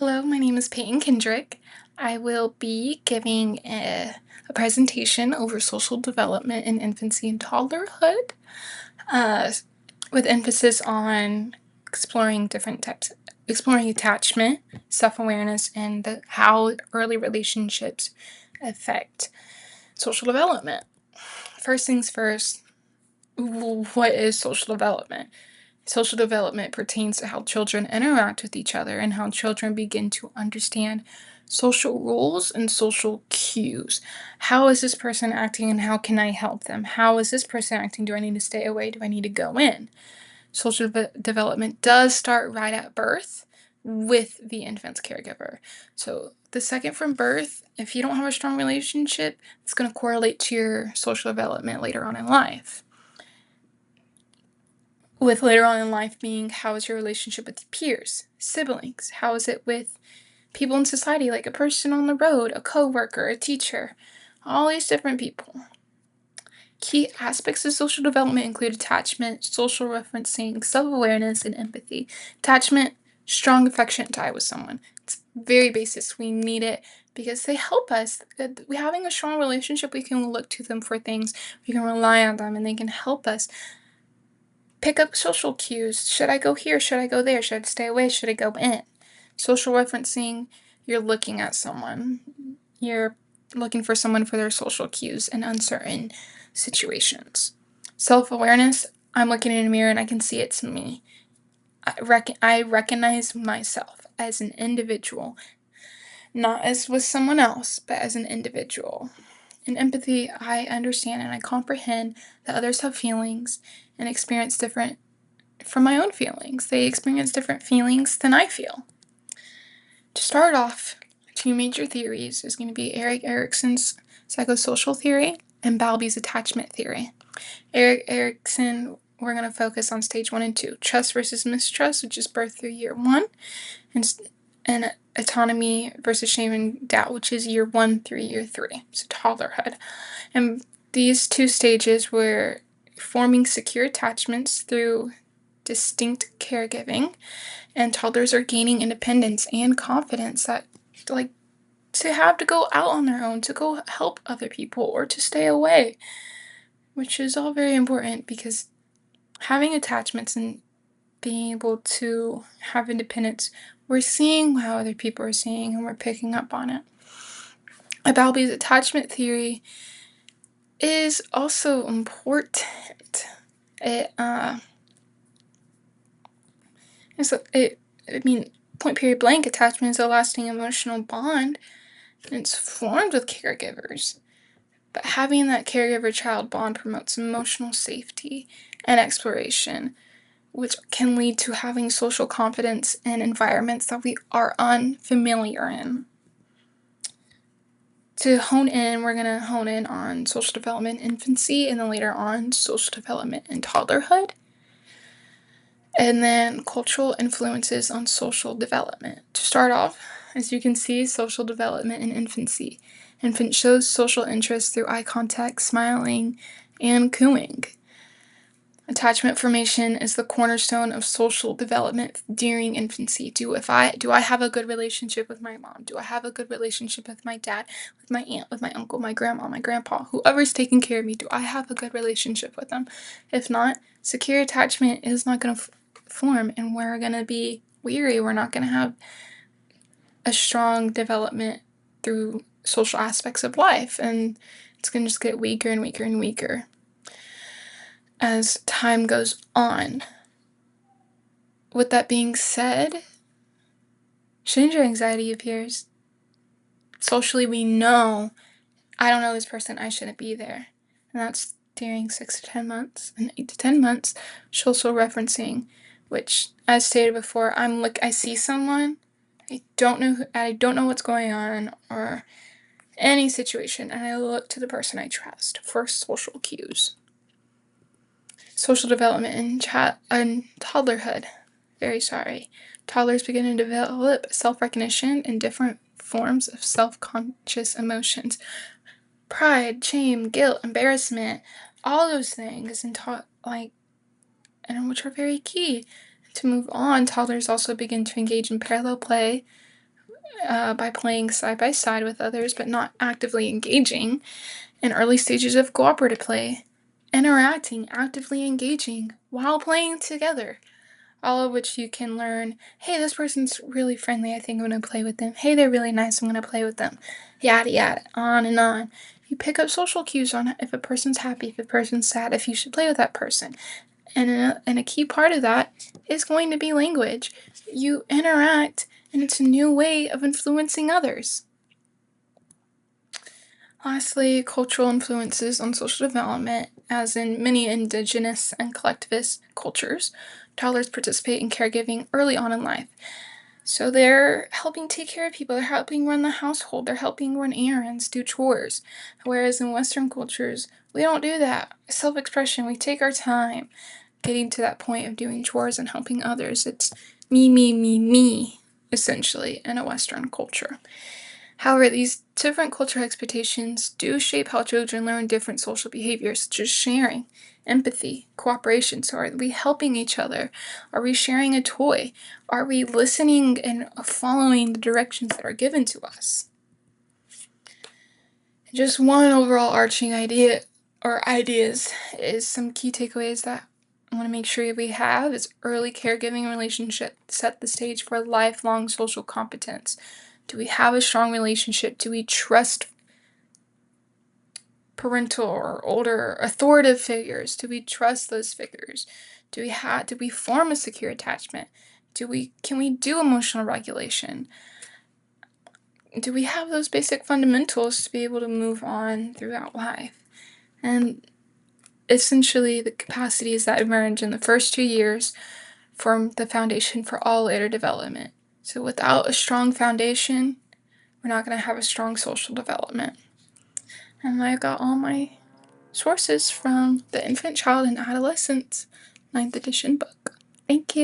Hello, my name is Peyton Kendrick. I will be giving a presentation over social development in infancy and toddlerhood, uh, with emphasis on exploring attachment, self-awareness, and how early relationships affect social development. First things first, what is social development? Social development pertains to how children interact with each other and how children begin to understand social rules and social cues. How is this person acting and how can I help them? How is this person acting? Do I need to stay away? Do I need to go in? Development does start right at birth with the infant's caregiver. So, the second from birth, if you don't have a strong relationship, it's going to correlate to your social development later on in life. With later on in life being, how is your relationship with peers, siblings? How is it with people in society, like a person on the road, a coworker, a teacher, all these different people? Key aspects of social development include attachment, social referencing, self-awareness, and empathy. Attachment, strong affectionate tie with someone. It's very basic. We need it because they help us. We having a strong relationship, we can look to them for things. We can rely on them, and they can help us pick up social cues. Should I go here? Should I go there? Should I stay away? Should I go in? Social referencing, you're looking at someone. You're looking for someone for their social cues in uncertain situations. Self-awareness, I'm looking in a mirror and I can see it's me. I recognize myself as an individual, not as with someone else, but as an individual. In empathy, I understand and I comprehend that others have feelings and experience different from my own feelings. They experience different feelings than I feel. To start off, two major theories is going to be Erik Erikson's psychosocial theory and Bowlby's attachment theory. Erik Erikson, we're going to focus on stage 1 and 2, trust versus mistrust, which is birth through year 1, and autonomy versus shame and doubt, which is year 1 through year 3, so toddlerhood. And these two stages were forming secure attachments through distinct caregiving, and toddlers are gaining independence and confidence that, like, to have to go out on their own, to go help other people, or to stay away, which is all very important because having attachments and being able to have independence, we're seeing how other people are seeing and we're picking up on it. Bowlby's attachment theory is also important. Point period blank, attachment is a lasting emotional bond, and it's formed with caregivers. But having that caregiver-child bond promotes emotional safety and exploration, which can lead to having social confidence in environments that we are unfamiliar in. To hone in, we're going to hone in on social development in infancy, and then later on social development in toddlerhood. And then cultural influences on social development. To start off, as you can see, social development in infancy. Infant shows social interest through eye contact, smiling, and cooing. Attachment formation is the cornerstone of social development during infancy. Do I have a good relationship with my mom? Do I have a good relationship with my dad, with my aunt, with my uncle, my grandma, my grandpa, whoever's taking care of me? Do I have a good relationship with them? If not, secure attachment is not going to form, and we're going to be weary. We're not going to have a strong development through social aspects of life, and it's going to just get weaker and weaker and weaker as time goes on. With that being said, stranger anxiety appears. Socially, we know, I don't know this person, I shouldn't be there. And that's during 6 to 10 months and 8 to 10 months. Social referencing, which, as stated before, I see someone, I don't know what's going on or any situation, and I look to the person I trust for social cues. Social development in toddlerhood. Toddlers begin to develop self-recognition and different forms of self-conscious emotions. Pride, shame, guilt, embarrassment, all those things, and which are very key. To move on, toddlers also begin to engage in parallel play, by playing side by side with others but not actively engaging, in early stages of cooperative play, interacting, actively engaging while playing together. All of which you can learn, hey, this person's really friendly, I think I'm going to play with them. Hey, they're really nice, I'm going to play with them. Yada yada, on and on. You pick up social cues on if a person's happy, if a person's sad, if you should play with that person. And a key part of that is going to be language. You interact, and it's a new way of influencing others. Lastly, cultural influences on social development. As in many indigenous and collectivist cultures, toddlers participate in caregiving early on in life. So they're helping take care of people, they're helping run the household, they're helping run errands, do chores. Whereas in Western cultures, we don't do that. Self-expression, we take our time getting to that point of doing chores and helping others. It's me, me, me, me, essentially, in a Western culture. However, these different cultural expectations do shape how children learn different social behaviors, such as sharing, empathy, cooperation. So, are we helping each other? Are we sharing a toy? Are we listening and following the directions that are given to us? Just one overall arching idea or ideas is some key takeaways that I want to make sure we have is early caregiving relationship set the stage for lifelong social competence. Do we have a strong relationship? Do we trust parental or older authoritative figures? Do we trust those figures? Do we form a secure attachment? Can we do emotional regulation? Do we have those basic fundamentals to be able to move on throughout life? And essentially, the capacities that emerge in the first 2 years form the foundation for all later development. So without a strong foundation, we're not going to have a strong social development. And I got all my sources from the Infant, Child, and Adolescence 9th edition book. Thank you.